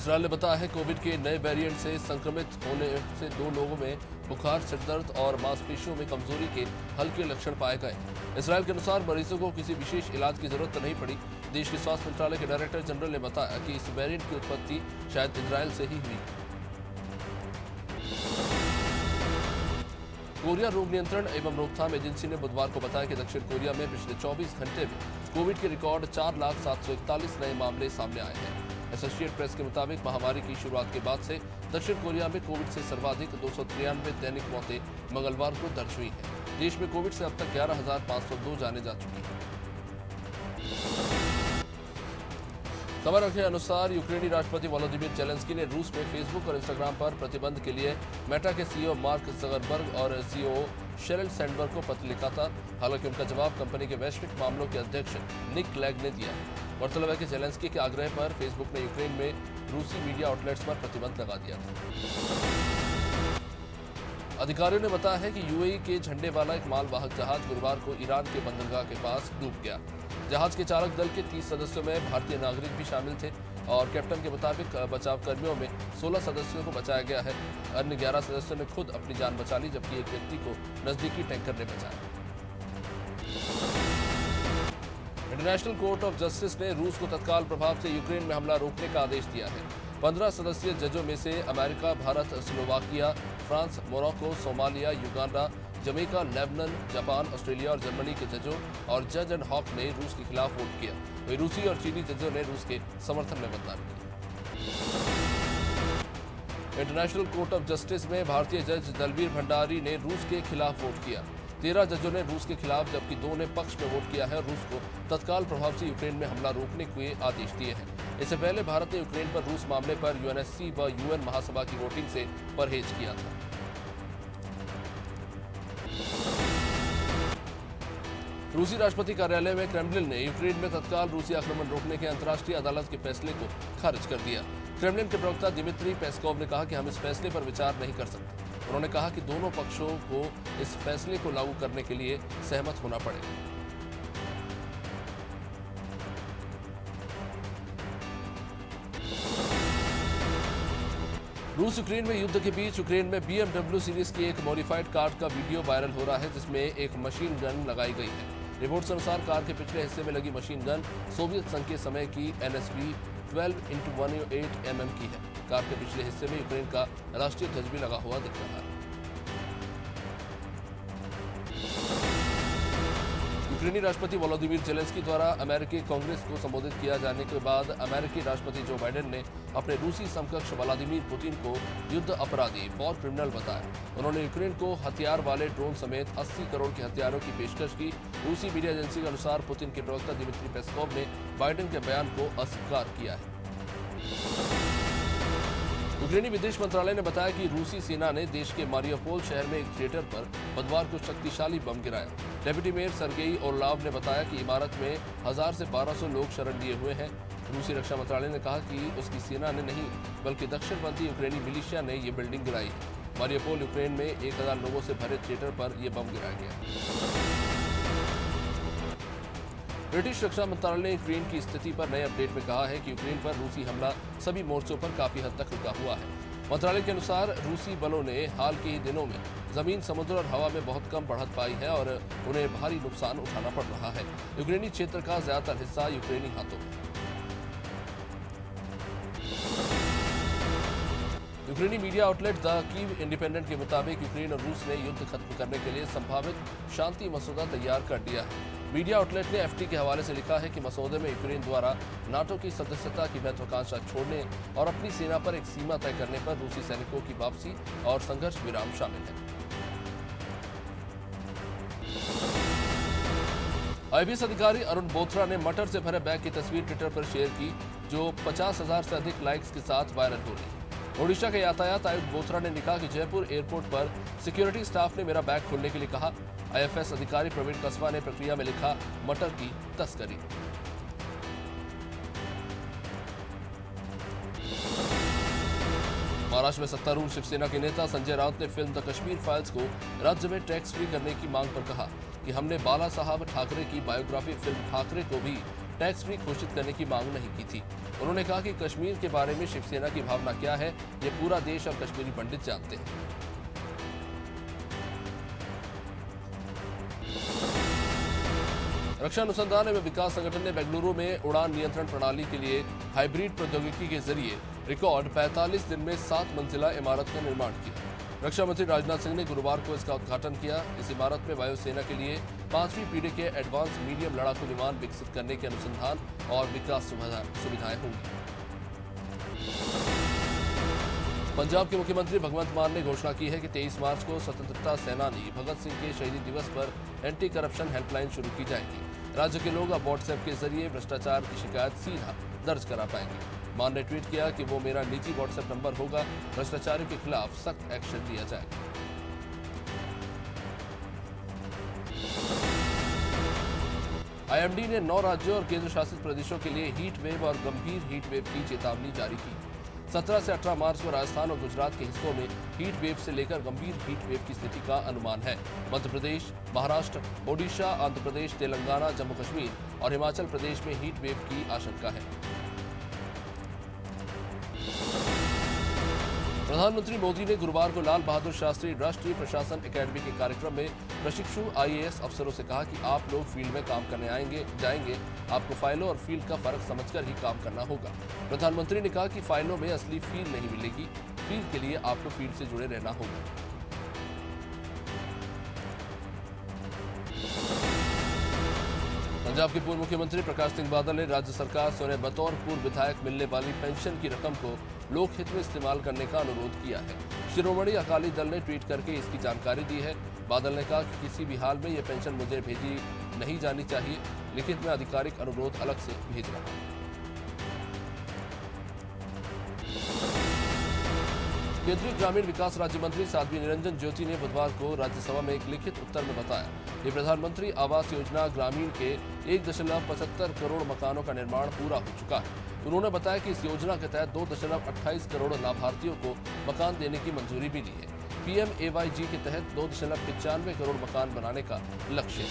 Israel ने बताया है कोविड के नए वेरिएंट से संक्रमित होने से 2 लोगों में बुखार, सिरदर्द और मांसपेशियों में कमजोरी के हल्के लक्षण पाए गए। इसराइल के अनुसार मरीजों को किसी विशेष इलाज की जरूरत नहीं पड़ी। देश के स्वास्थ्य मंत्रालय के डायरेक्टर जनरल ने बताया कि इस वेरिएंट की उत्पत्ति शायद इजराइल से ही हुई। कोरिया रोग नियंत्रण एवं रोकथाम एजेंसी ने बुधवार को बताया कि दक्षिण कोरिया में पिछले 24 घंटे में कोविड के रिकॉर्ड 4,741 नए मामले सामने आए हैं। एसोसिएटेड प्रेस के मुताबिक महामारी की शुरुआत के बाद से दक्षिण कोरिया में कोविड से सर्वाधिक 293 दैनिक मौतें मंगलवार को दर्ज हुई हैं। देश में कोविड से अब तक 11,502 जाने जा चुकी हैं। खबर के अनुसार यूक्रेनी राष्ट्रपति वोलोदिमीर जेलेंस्की ने रूस में फेसबुक और इंस्टाग्राम पर प्रतिबंध के लिए मेटा के सीईओ मार्क जकरबर्ग और सीईओ शेरिल सैंडबर्ग को पत्र लिखा था। हालांकि उनका जवाब कंपनी के वैश्विक मामलों के अध्यक्ष निक क्लेग ने दिया। गौरतलब है कि जेलेंस्की के आग्रह पर फेसबुक ने यूक्रेन में रूसी मीडिया आउटलेट्स पर प्रतिबंध लगा दिया था। अधिकारियों ने बताया है कि यूएई के झंडे वाला एक मालवाहक जहाज गुरुवार को ईरान के बंदरगाह के पास डूब गया। जहाज के चालक दल के 30 सदस्यों में भारतीय नागरिक भी शामिल थे और कैप्टन के मुताबिक बचाव कर्मियों में 16 सदस्यों को बचाया गया है। अन्य 11 सदस्यों ने खुद अपनी जान बचा ली, जबकि एक व्यक्ति को नजदीकी टैंकर ने बचाया। इंटरनेशनल कोर्ट ऑफ जस्टिस ने रूस को तत्काल प्रभाव से यूक्रेन में हमला रोकने का आदेश दिया है। 15 सदस्यीय जजों में से America, Bharat, Slovakia, France, Morocco, Somalia, Uganda, Jamaica, Lebanon, Japan, Australia और जर्मनी के जजों और जज एंड हॉक ने रूस के खिलाफ वोट किया। वहीं रूसी और चीनी जजों ने रूस के समर्थन में मतदान किया। इंटरनेशनल कोर्ट ऑफ जस्टिस में भारतीय जज दलवीर भंडारी ने रूस के खिलाफ वोट किया। 13 जजों ने रूस के खिलाफ जबकि 2 ने पक्ष में वोट किया है और रूस को तत्काल प्रभाव से यूक्रेन में हमला रोकने के आदेश दिए हैं। इससे पहले भारत ने यूक्रेन पर रूस मामले पर यूएनएससी व यूएन महासभा की वोटिंग से परहेज किया था। रूसी राष्ट्रपति कार्यालय में क्रेमलिन ने यूक्रेन में तत्काल रूसी आक्रमण रोकने के अंतर्राष्ट्रीय अदालत के फैसले को खारिज कर दिया। क्रेमलिन के प्रवक्ता दिमित्री पेस्कोव ने कहा कि हम इस फैसले पर विचार नहीं कर सकते। उन्होंने कहा कि दोनों पक्षों को इस फैसले को लागू करने के लिए सहमत होना पड़ेगा। रूस यूक्रेन में युद्ध के बीच यूक्रेन में BMW सीरीज की एक मॉडिफाइड कार का वीडियो वायरल हो रहा है, जिसमें एक मशीन गन लगाई गई है। रिपोर्ट्स के अनुसार कार के पिछले हिस्से में लगी मशीन गन सोवियत संघ के समय की NSB 12x108 mm की है। कार के पिछले हिस्से में यूक्रेन का राष्ट्रीय ध्वज भी लगा हुआ दिख रहा है। यूक्रेनी राष्ट्रपति वोलोदिमीर जेलेंस्की द्वारा अमेरिकी कांग्रेस को संबोधित किया जाने के बाद अमेरिकी राष्ट्रपति जो बाइडेन ने अपने रूसी समकक्ष व्लादिमीर पुतिन को युद्ध अपराधी वॉर क्रिमिनल बताया। उन्होंने यूक्रेन को हथियार वाले ड्रोन समेत 80 करोड़ के हथियारों की पेशकश की। रूसी मीडिया एजेंसी के अनुसार पुतिन के प्रवक्ता दिमित्री पेस्कोव ने बाइडेन के बयान को अस्वीकार किया है। यूक्रेनी विदेश मंत्रालय ने बताया कि रूसी सेना ने देश के मारियोपोल शहर में एक थिएटर पर बुधवार को शक्तिशाली बम गिराया। डेप्यूटी मेयर सर्गेई ओरलाव ने बताया कि इमारत में 1000 से 1200 लोग शरण लिए हुए हैं। रूसी रक्षा मंत्रालय ने कहा कि उसकी सेना ने नहीं बल्कि दक्षिणपंथी यूक्रेनी मिलिशिया ने ये बिल्डिंग गिराई। मारियोपोल यूक्रेन में 1000 लोगों से भरे थिएटर पर यह बम गिराया गया। ब्रिटिश रक्षा मंत्रालय ने यूक्रेन की स्थिति पर नए अपडेट में कहा है कि यूक्रेन पर रूसी हमला सभी मोर्चों पर काफी हद तक रुका हुआ है। मंत्रालय के अनुसार रूसी बलों ने हाल के ही दिनों में जमीन, समुद्र और हवा में बहुत कम बढ़त पाई है और उन्हें भारी नुकसान उठाना पड़ रहा है। यूक्रेनी क्षेत्र का ज्यादातर हिस्सा यूक्रेनी हाथों में। यूक्रेनी media outlet the Kyiv independent के मुताबिक यूक्रेन और रूस ने युद्ध खत्म करने के लिए संभावित शांति मसौदा तैयार कर दिया है। मीडिया आउटलेट ने एफटी के हवाले से लिखा है कि मसौदे में यूक्रेन द्वारा नाटो की सदस्यता की महत्वाकांक्षा छोड़ने और अपनी सेना पर एक सीमा तय करने पर रूसी सैनिकों की वापसी और संघर्ष विराम शामिल है। आईपीएस अधिकारी अरुण बोथरा ने मटर से भरे बैग की तस्वीर ट्विटर पर शेयर की, जो 50,000 से अधिक लाइक्स के साथ वायरल हो रही है। ओडिशा के यातायात आयुक्त बोथरा ने लिखा कि जयपुर एयरपोर्ट पर सिक्योरिटी स्टाफ ने मेरा बैग खोलने के लिए कहा। आईएफएस अधिकारी प्रवीण कस्बा ने प्रक्रिया में लिखा, मटर की तस्करी। महाराष्ट्र में सत्तारूढ़ शिवसेना के नेता संजय राउत ने फिल्म द कश्मीर फाइल्स को राज्य में टैक्स फ्री करने की मांग पर कहा कि हमने बाला साहब ठाकरे की बायोग्राफी फिल्म ठाकरे को भी टैक्स फ्री घोषित करने की मांग नहीं की थी। उन्होंने कहा कि कश्मीर के बारे में शिवसेना की भावना क्या है, ये पूरा देश और कश्मीरी पंडित जानते हैं। रक्षा अनुसंधान एवं विकास संगठन ने बेंगलुरु में उड़ान नियंत्रण प्रणाली के लिए हाइब्रिड प्रौद्योगिकी के जरिए रिकॉर्ड 45 दिन में 7 मंजिला इमारत का निर्माण किया। रक्षा मंत्री राजनाथ सिंह ने गुरुवार को इसका उद्घाटन किया। इस इमारत में वायुसेना के लिए 5वीं पीढ़ी के एडवांस मीडियम लड़ाकू विमान विकसित करने के अनुसंधान और विकास सुविधाएं होंगी। पंजाब के मुख्यमंत्री भगवंत मान ने घोषणा की है कि 23 मार्च को स्वतंत्रता सेनानी भगत सिंह के शहीदी दिवस पर एंटी करप्शन हेल्पलाइन शुरू की जाएगी। राज्य के लोग अब व्हाट्सएप के जरिए भ्रष्टाचार की शिकायत सीधा दर्ज करा पाएंगे। मान ने ट्वीट किया कि वो मेरा निजी व्हाट्सएप नंबर होगा, भ्रष्टाचारियों के खिलाफ सख्त एक्शन लिया जाएगा। आईएमडी ने 9 राज्यों और केंद्र शासित प्रदेशों के लिए हीट वेव और गंभीर हीट वेव की चेतावनी जारी की। 17 से 18 मार्च को राजस्थान और गुजरात के हिस्सों में हीट वेव से लेकर गंभीर हीट वेव की स्थिति का अनुमान है। मध्य प्रदेश, महाराष्ट्र, ओडिशा, आंध्र प्रदेश, तेलंगाना, जम्मू कश्मीर और हिमाचल प्रदेश में हीट वेव की आशंका है। प्रधानमंत्री मोदी ने गुरुवार को लाल बहादुर शास्त्री राष्ट्रीय प्रशासन एकेडमी के कार्यक्रम में प्रशिक्षु आईएएस अफसरों से कहा कि आप लोग फील्ड में काम करने जाएंगे, आपको फाइलों और फील्ड का फर्क समझकर ही काम करना होगा। प्रधानमंत्री ने कहा कि फाइलों में असली फील नहीं मिलेगी, फील्ड के लिए आपको फील्ड से जुड़े रहना होगा। पंजाब के पूर्व मुख्यमंत्री प्रकाश सिंह बादल ने राज्य सरकार से उन्हें बतौर पूर्व विधायक मिलने वाली पेंशन की रकम को लोकहित में इस्तेमाल करने का अनुरोध किया है। शिरोमणि अकाली दल ने ट्वीट करके इसकी जानकारी दी है। बादल ने कहा कि किसी भी हाल में ये पेंशन मुझे भेजी नहीं जानी चाहिए, लिखित में आधिकारिक अनुरोध अलग से भेज रहा हूं। केंद्रीय ग्रामीण विकास राज्य मंत्री साध्वी निरंजन ज्योति ने बुधवार को राज्यसभा में एक लिखित उत्तर में बताया कि प्रधानमंत्री आवास योजना ग्रामीण के 1.75 करोड़ मकानों का निर्माण पूरा हो चुका है। उन्होंने बताया कि इस योजना के तहत 2.28 करोड़ लाभार्थियों को मकान देने की मंजूरी मिली है। PMAYG के तहत 2.95 करोड़ मकान बनाने का लक्ष्य है।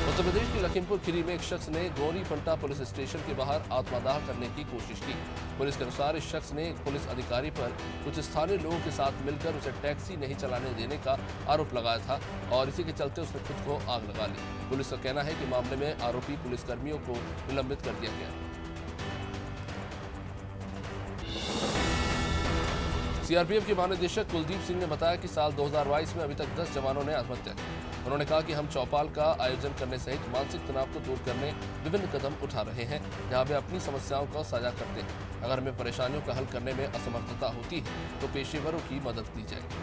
उत्तर प्रदेश के लखीमपुर खीरी में एक शख्स ने गौरी फंटा पुलिस स्टेशन के बाहर आत्मदाह करने की कोशिश की। पुलिस के अनुसार इस शख्स ने एक पुलिस अधिकारी पर कुछ स्थानीय लोगों के साथ मिलकर उसे टैक्सी नहीं चलाने देने का आरोप लगाया था और इसी के चलते उसने खुद को आग लगा ली। पुलिस का कहना है कि मामले में आरोपी पुलिसकर्मियों को निलंबित कर दिया गया। सीआरपीएफ के महानिदेशक कुलदीप सिंह ने बताया कि साल 2022 में अभी तक 10 जवानों ने आत्महत्या की। उन्होंने कहा कि हम चौपाल का आयोजन करने सहित मानसिक तनाव को दूर करने विभिन्न कदम उठा रहे हैं, जहां वे अपनी समस्याओं का साझा करते हैं। अगर हमें परेशानियों का हल करने में असमर्थता होती है तो पेशेवरों की मदद ली जाएगी।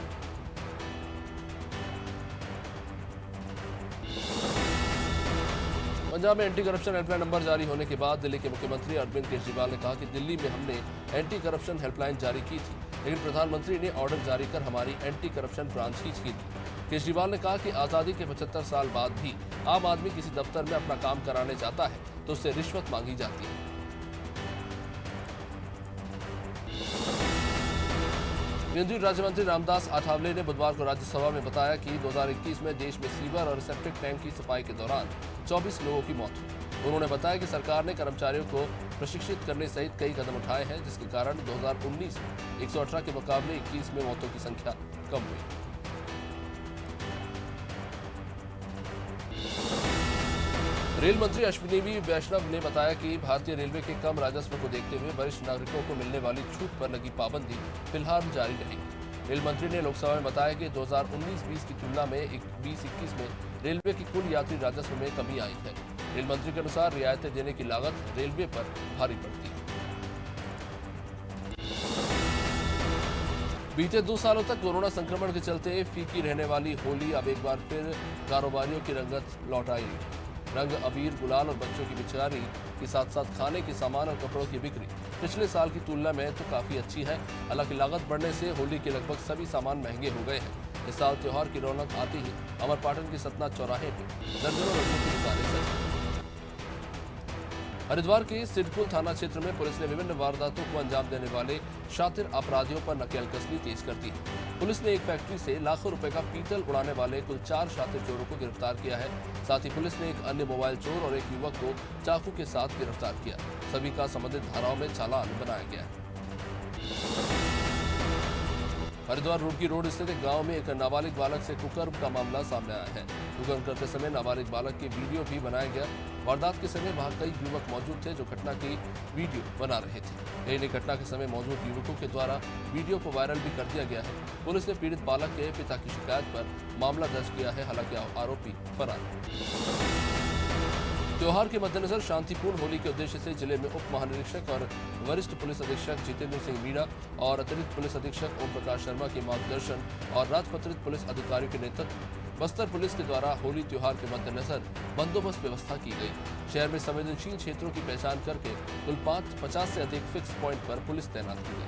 पंजाब में एंटी करप्शन हेल्पलाइन नंबर जारी होने के बाद दिल्ली के मुख्यमंत्री अरविंद केजरीवाल ने कहा कि दिल्ली में हमने एंटी करप्शन हेल्पलाइन जारी की थी, लेकिन प्रधानमंत्री ने ऑर्डर जारी कर हमारी एंटी करप्शन ब्रांच ही छीन ली। केजरीवाल ने कहा कि आज़ादी के 75 साल बाद भी आम आदमी किसी दफ्तर में अपना काम कराने जाता है तो उससे रिश्वत मांगी जाती है। केंद्रीय राज्य मंत्री रामदास आठवले ने बुधवार को राज्यसभा में बताया कि 2021 में देश में सीवर और सेप्टिक टैंक की सफाई के दौरान 24 लोगों की मौत हुई। उन्होंने बताया कि सरकार ने कर्मचारियों को प्रशिक्षित करने सहित कई कदम उठाए हैं, जिसके कारण 2019 में 118 के मुकाबले 21 में मौतों की संख्या कम हुई। रेल मंत्री अश्विनी वैष्णव ने बताया कि भारतीय रेलवे के कम राजस्व को देखते हुए वरिष्ठ नागरिकों को मिलने वाली छूट पर लगी पाबंदी फिलहाल जारी रहेगी। रेल मंत्री ने लोकसभा में बताया कि 2019-20 की तुलना में 2021 में रेलवे की कुल यात्री राजस्व में कमी आई है। रेल मंत्री के अनुसार रियायतें देने की लागत रेलवे पर भारी पड़ती है। बीते 2 सालों तक कोरोना संक्रमण के चलते फीकी रहने वाली होली अब एक बार फिर कारोबारियों की रंगत लौट आई। रंग, अबीर, गुलाल और बच्चों की पिचकारी के साथ साथ खाने के सामान और कपड़ों की बिक्री पिछले साल की तुलना में तो काफी अच्छी है। हालांकि लागत बढ़ने से होली के लगभग सभी सामान महंगे हो गए हैं। इस साल त्योहार की रौनक आते ही अमरपाटन के सतना चौराहे पर दर्जनों रंगों की दुकानें सजी। हरिद्वार के सिडकुल थाना क्षेत्र में पुलिस ने विभिन्न वारदातों को अंजाम देने वाले शातिर अपराधियों पर नकेल कसनी तेज कर दी। पुलिस ने एक फैक्ट्री से लाखों रुपए का पीतल उड़ाने वाले कुल 4 शातिर चोरों को गिरफ्तार किया है। साथ ही पुलिस ने एक अन्य मोबाइल चोर और एक युवक को चाकू के साथ गिरफ्तार किया। सभी का संबंधित धाराओं में चालान बनाया गया है। हरिद्वार रोड की रोड स्थित एक गांव में एक नाबालिग बालक से कुकर्म का मामला सामने आया है। कुकर्म करते समय नाबालिग बालक की वीडियो भी बनाया गया। वारदात के समय वहां कई युवक मौजूद थे जो घटना की वीडियो बना रहे थे। यही घटना के समय मौजूद युवकों के द्वारा वीडियो को वायरल भी कर दिया गया है। पुलिस ने पीड़ित बालक के पिता की शिकायत पर मामला दर्ज किया है। हालांकि आरोपी फरार। त्योहार के मद्देनजर शांतिपूर्ण होली के उद्देश्य से जिले में उप महानिरीक्षक और वरिष्ठ पुलिस अधीक्षक जितेंद्र सिंह मीणा और अतिरिक्त पुलिस अधीक्षक ओम प्रकाश शर्मा के मार्गदर्शन और राजपत्रित पुलिस अधिकारियों के नेतृत्व बस्तर पुलिस के द्वारा होली त्योहार के मद्देनजर बंदोबस्त व्यवस्था की गई। शहर में संवेदनशील क्षेत्रों की पहचान करके कुल 50 से अधिक फिक्स पॉइंट पर पुलिस तैनात की गई।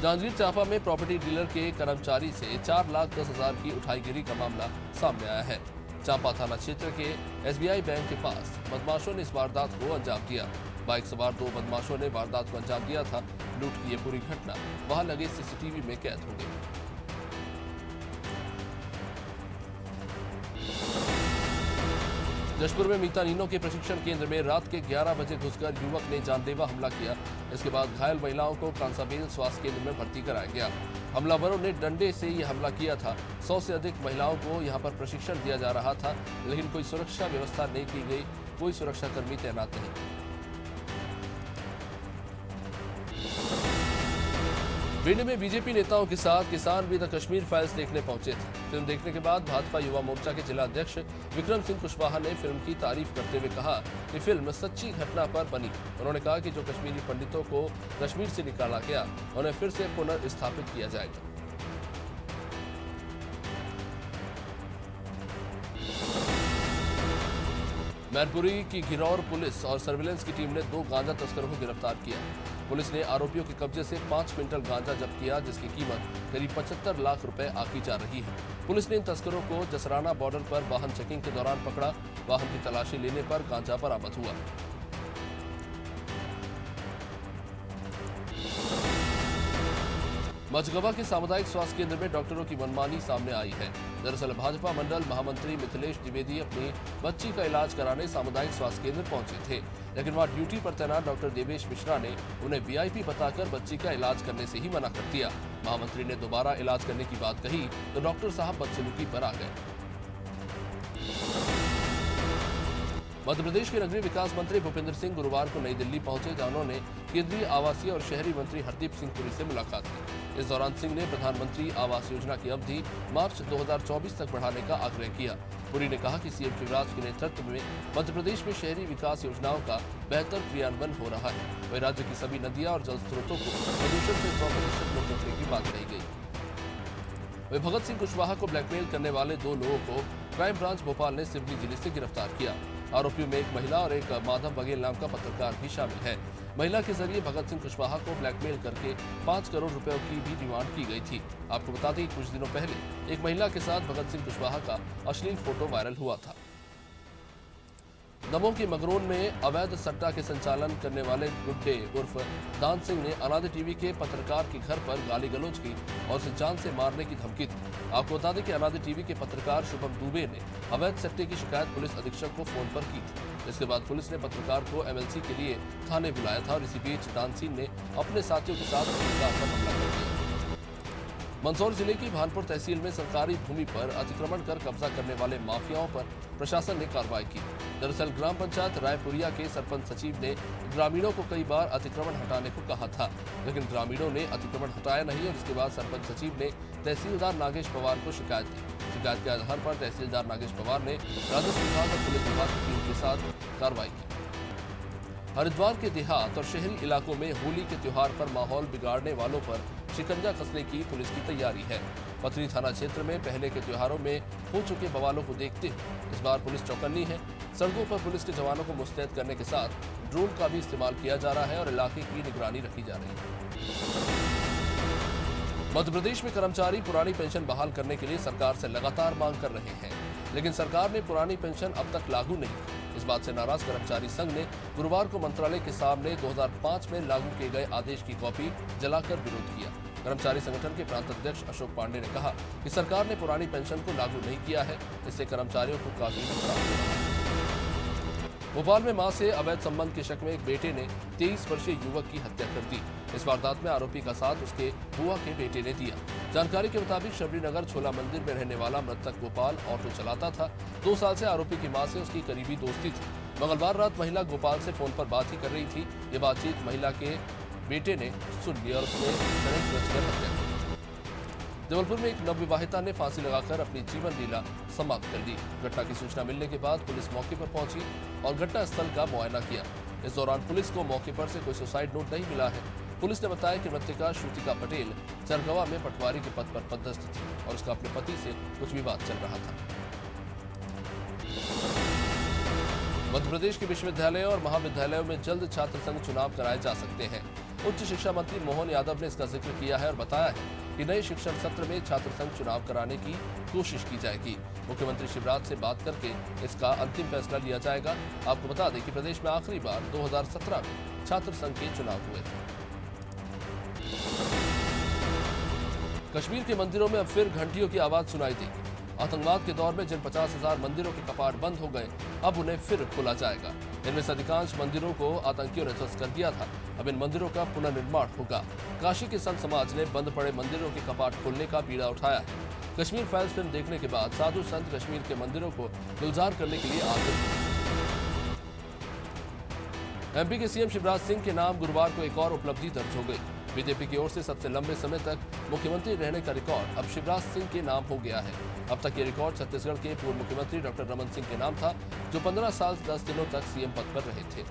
जांजगीर चांपा में प्रॉपर्टी डीलर के कर्मचारी से 4,10,000 की उठाईगिरी का मामला सामने आया है। चांपा थाना क्षेत्र के SBI बैंक के पास बदमाशों ने इस वारदात को अंजाम दिया। बाइक सवार 2 बदमाशों ने वारदात को अंजाम दिया था। लूट की ये पूरी घटना वहां लगे CCTV में कैद हो गई। जशपुर में मीतानीनों के प्रशिक्षण केंद्र में रात के 11 बजे घुसकर युवक ने जानलेवा हमला किया। इसके बाद घायल महिलाओं को कांसाबेल स्वास्थ्य केंद्र में भर्ती कराया गया। हमलावरों ने डंडे से ये हमला किया था। 100 से अधिक महिलाओं को यहां पर प्रशिक्षण दिया जा रहा था, लेकिन कोई सुरक्षा व्यवस्था नहीं की गई। कोई सुरक्षाकर्मी तैनात नहीं। भिंड में बीजेपी नेताओं के साथ किसान भी द कश्मीर फाइल्स देखने पहुंचे थे। फिल्म देखने के बाद भाजपा युवा मोर्चा के जिला अध्यक्ष विक्रम सिंह कुशवाहा ने फिल्म की तारीफ करते हुए कहा कि फिल्म सच्ची घटना पर बनी। उन्होंने कहा कि जो कश्मीरी पंडितों को कश्मीर से निकाला गया उन्हें फिर से पुनर्स्थापित किया जाएगा। मैनपुरी की घिरौर पुलिस और सर्विलांस की टीम ने 2 गांजा तस्करों को गिरफ्तार किया। पुलिस ने आरोपियों के कब्जे से 5 क्विंटल गांजा जब्त किया, जिसकी कीमत करीब 75 लाख रुपए आंकी जा रही है। पुलिस ने इन तस्करों को जसराना बॉर्डर पर वाहन चेकिंग के दौरान पकड़ा। वाहन की तलाशी लेने पर गांजा बरामद हुआ। मझगवा के सामुदायिक स्वास्थ्य केंद्र में डॉक्टरों की मनमानी सामने आई है। दरअसल भाजपा मंडल महामंत्री मिथिलेश द्विवेदी अपनी बच्ची का इलाज कराने सामुदायिक स्वास्थ्य केंद्र पहुंचे थे, लेकिन वहां ड्यूटी पर तैनात डॉक्टर देवेश मिश्रा ने उन्हें VIP बताकर बच्ची का इलाज करने से ही मना कर दिया। महामंत्री ने दोबारा इलाज करने की बात कही तो डॉक्टर साहब बदसलूकी पर आ गए। मध्य प्रदेश के नगरीय विकास मंत्री भूपेंद्र सिंह गुरुवार को नई दिल्ली पहुंचे, जहां उन्होंने केंद्रीय आवासीय और शहरी मंत्री हरदीप सिंह पुरी से मुलाकात की। इस दौरान सिंह ने प्रधानमंत्री आवास योजना की अवधि मार्च 2024 तक बढ़ाने का आग्रह किया। पुरी ने कहा कि CM शिवराज के नेतृत्व में मध्य प्रदेश में शहरी विकास योजनाओं का बेहतर क्रियान्वयन हो रहा है। वहीं राज्य की सभी नदियां और जल स्रोतों को प्रदूषण से 100% मुक्त रखने की बात कही गई। वहीं भगत सिंह कुशवाहा को ब्लैकमेल करने वाले 2 लोगों को क्राइम ब्रांच भोपाल ने सिवनी जिले से गिरफ्तार किया। आरोपियों में एक महिला और एक माधव बघेल नाम का पत्रकार भी शामिल है। महिला के जरिए भगत सिंह कुशवाहा को ब्लैकमेल करके 5 करोड़ रुपयों की भी डिमांड की गई थी। आपको बता दें कुछ दिनों पहले एक महिला के साथ भगत सिंह कुशवाहा का अश्लील फोटो वायरल हुआ था। दमोह के मगरोन में अवैध सट्टा के संचालन करने वाले गुड्डे उर्फ दान सिंह ने अनादि टीवी के पत्रकार के घर पर गाली गलौज की और उसे जान से मारने की धमकी दी। आपको बता दें कि अनादि टीवी के पत्रकार शुभम दुबे ने अवैध सट्टे की शिकायत पुलिस अधीक्षक को फोन पर की थी। इसके बाद पुलिस ने पत्रकार को MLC के लिए थाने बुलाया था और इसी बीच दान सिंह ने अपने साथियों के साथ पत्रकार पर हमला कर दिया। मंदसौर जिले की भानपुर तहसील में सरकारी भूमि पर अतिक्रमण कर कब्जा करने वाले माफियाओं पर प्रशासन ने कार्रवाई की। दरअसल ग्राम पंचायत रायपुरिया के सरपंच सचिव ने ग्रामीणों को कई बार अतिक्रमण हटाने को कहा था, लेकिन ग्रामीणों ने अतिक्रमण हटाया नहीं और इसके बाद सरपंच सचिव ने तहसीलदार नागेश पवार को शिकायत दी। शिकायत के आधार पर तहसीलदार नागेश पवार ने राजस्व विभाग और पुलिस विभाग की टीम के साथ कार्रवाई की। हरिद्वार के देहात और शहरी इलाकों में होली के त्योहार पर माहौल बिगाड़ने वालों पर शिकंजा कसने की पुलिस की तैयारी है। पथरी थाना क्षेत्र में पहले के त्योहारों में हो चुके बवालों को देखते हुए इस बार पुलिस चौकन्नी है। सड़कों पर पुलिस के जवानों को मुस्तैद करने के साथ ड्रोन का भी इस्तेमाल किया जा रहा है और इलाके की निगरानी रखी जा रही है। मध्य प्रदेश में कर्मचारी पुरानी पेंशन बहाल करने के लिए सरकार से लगातार मांग कर रहे हैं, लेकिन सरकार ने पुरानी पेंशन अब तक लागू नहीं की। इस बात से नाराज कर्मचारी संघ ने गुरुवार को मंत्रालय के सामने 2005 में लागू किए गए आदेश की कॉपी जलाकर विरोध किया। कर्मचारी संगठन के प्रांत अध्यक्ष अशोक पांडे ने कहा कि सरकार ने पुरानी पेंशन को लागू नहीं किया है, इससे कर्मचारियों को काफी नुकसान हो रहा है। भोपाल में मां से अवैध संबंध के शक में एक बेटे ने 23 वर्षीय युवक की हत्या कर दी। इस वारदात में आरोपी का साथ उसके बुआ के बेटे ने दिया। जानकारी के मुताबिक शबरीनगर छोला मंदिर में रहने वाला मृतक गोपाल ऑटो चलाता था। 2 साल से आरोपी की मां से उसकी करीबी दोस्ती थी। मंगलवार रात महिला गोपाल से फोन पर बात ही कर रही थी। ये बातचीत महिला के बेटे ने सुन ली और उसने षड्यंत्र रचकर हत्या कर दी। जबलपुर में एक नवविवाहिता ने फांसी लगाकर अपनी जीवन लीला समाप्त कर दी। घटना की सूचना मिलने के बाद पुलिस मौके पर पहुंची और घटनास्थल का मुआयना किया। इस दौरान पुलिस को मौके पर से कोई सुसाइड नोट नहीं मिला है। पुलिस ने बताया कि मृतका श्रुतिका पटेल चरगवा में पटवारी के पद पर पदस्थ थी और उसका अपने पति से कुछ विवाद चल रहा था। मध्य प्रदेश के विश्वविद्यालयों और महाविद्यालयों में जल्द छात्र संघ चुनाव कराए जा सकते हैं। उच्च शिक्षा मंत्री मोहन यादव ने इसका जिक्र किया है और बताया है कि नए शिक्षण सत्र में छात्र संघ चुनाव कराने की कोशिश की जाएगी। मुख्यमंत्री शिवराज से बात करके इसका अंतिम फैसला लिया जाएगा। आपको बता दें कि प्रदेश में आखिरी बार 2017 में छात्र संघ के चुनाव हुए थे। कश्मीर के मंदिरों में अब फिर घंटियों की आवाज सुनाई देगी। आतंकवाद के दौर में जिन 50,000 मंदिरों के कपाट बंद हो गए, अब उन्हें फिर खोला जाएगा। इनमें से अधिकांश मंदिरों को आतंकियों ने ध्वस्त कर दिया था। अब इन मंदिरों का पुनर्निर्माण होगा। काशी के संत समाज ने बंद पड़े मंदिरों के कपाट खोलने का बीड़ा उठाया है। कश्मीर फाइल्स फिल्म देखने के बाद साधु संत कश्मीर के मंदिरों को गुलजार करने के लिए आगे। एमपी के सीएम शिवराज सिंह के नाम गुरुवार को एक और उपलब्धि दर्ज हो गई। बीजेपी की ओर से सबसे लंबे समय तक मुख्यमंत्री रहने का रिकॉर्ड अब शिवराज सिंह के नाम हो गया है। अब तक ये रिकॉर्ड छत्तीसगढ़ के पूर्व मुख्यमंत्री डॉक्टर रमन सिंह के नाम था, जो 15 साल 10 दिनों तक सीएम पद पर रहे थे।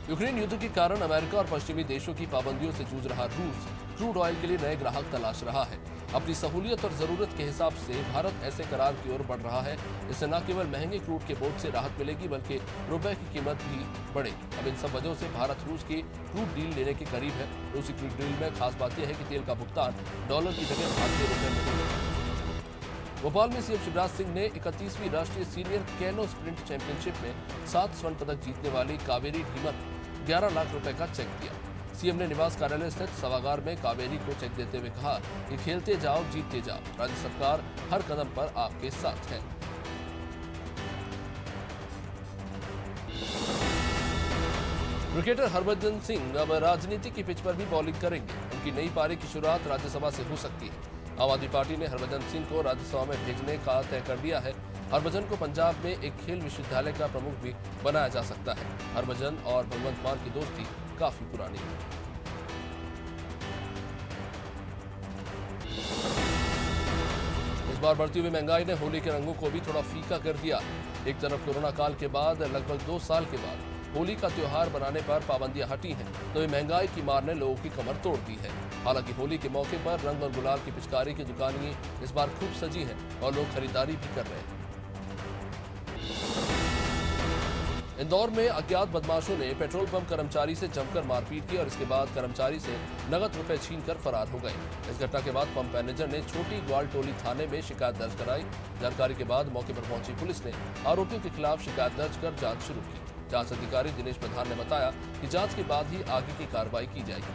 यूक्रेन युद्ध के कारण अमेरिका और पश्चिमी देशों की पाबंदियों से जूझ रहा रूस क्रूड ऑयल के लिए नए ग्राहक तलाश रहा है। अपनी सहूलियत और जरूरत के हिसाब से भारत ऐसे करार की ओर बढ़ रहा है। इससे न केवल महंगे क्रूड के बोझ से राहत मिलेगी, बल्कि रुपए की कीमत भी बढ़ेगी। अब इन सब वजहों से भारत रूस की क्रूड डील लेने के करीब है। रूसी क्रूड डील में खास बात यह है कि तेल का भुगतान डॉलर की जगह भारतीय रुपए में होगा। भोपाल में सीएम शिवराज सिंह ने 31वीं राष्ट्रीय सीनियर कैनो स्प्रिंट चैंपियनशिप में 7 स्वर्ण पदक जीतने वाली कावेरी ढीमर 11 लाख रुपए का चेक दिया। सीएम ने निवास कार्यालय स्थित सभागार में कावेरी को चेक देते हुए कहा कि खेलते जाओ, जीतते जाओ। राज्य सरकार हर कदम पर आपके साथ है। क्रिकेटर हरभजन सिंह अब राजनीति की पिच पर भी बॉलिंग करेंगे। उनकी नई पारी की शुरुआत राज्यसभा से हो सकती है। आम आदमी पार्टी ने हरभजन सिंह को राज्यसभा में भेजने का तय कर दिया है। हरभजन को पंजाब में एक खेल विश्वविद्यालय का प्रमुख भी बनाया जा सकता है। हरभजन और भगवंत मान की दोस्ती काफी पुरानी है। इस बार बढ़ती हुई महंगाई ने होली के रंगों को भी थोड़ा फीका कर दिया। एक तरफ कोरोना काल के बाद लगभग 2 साल के बाद होली का त्योहार बनाने पर पाबंदियां हटी हैं, तो ये महंगाई की मार ने लोगों की कमर तोड़ दी है। हालांकि होली के मौके पर रंग और गुलाल की पिचकारी की दुकानें इस बार खूब सजी हैं और लोग खरीदारी भी कर रहे हैं। इंदौर में अज्ञात बदमाशों ने पेट्रोल पंप कर्मचारी से जमकर मारपीट की और इसके बाद कर्मचारी से नगद रुपए छीनकर फरार हो गए। इस घटना के बाद पंप मैनेजर ने छोटी ग्वाल टोली थाने में शिकायत दर्ज कराई। जानकारी के बाद मौके पर पहुंची पुलिस ने आरोपियों के खिलाफ शिकायत दर्ज कर जांच शुरू की। जांच अधिकारी दिनेश प्रधान ने बताया कि जांच के बाद ही आगे की कार्रवाई की जाएगी।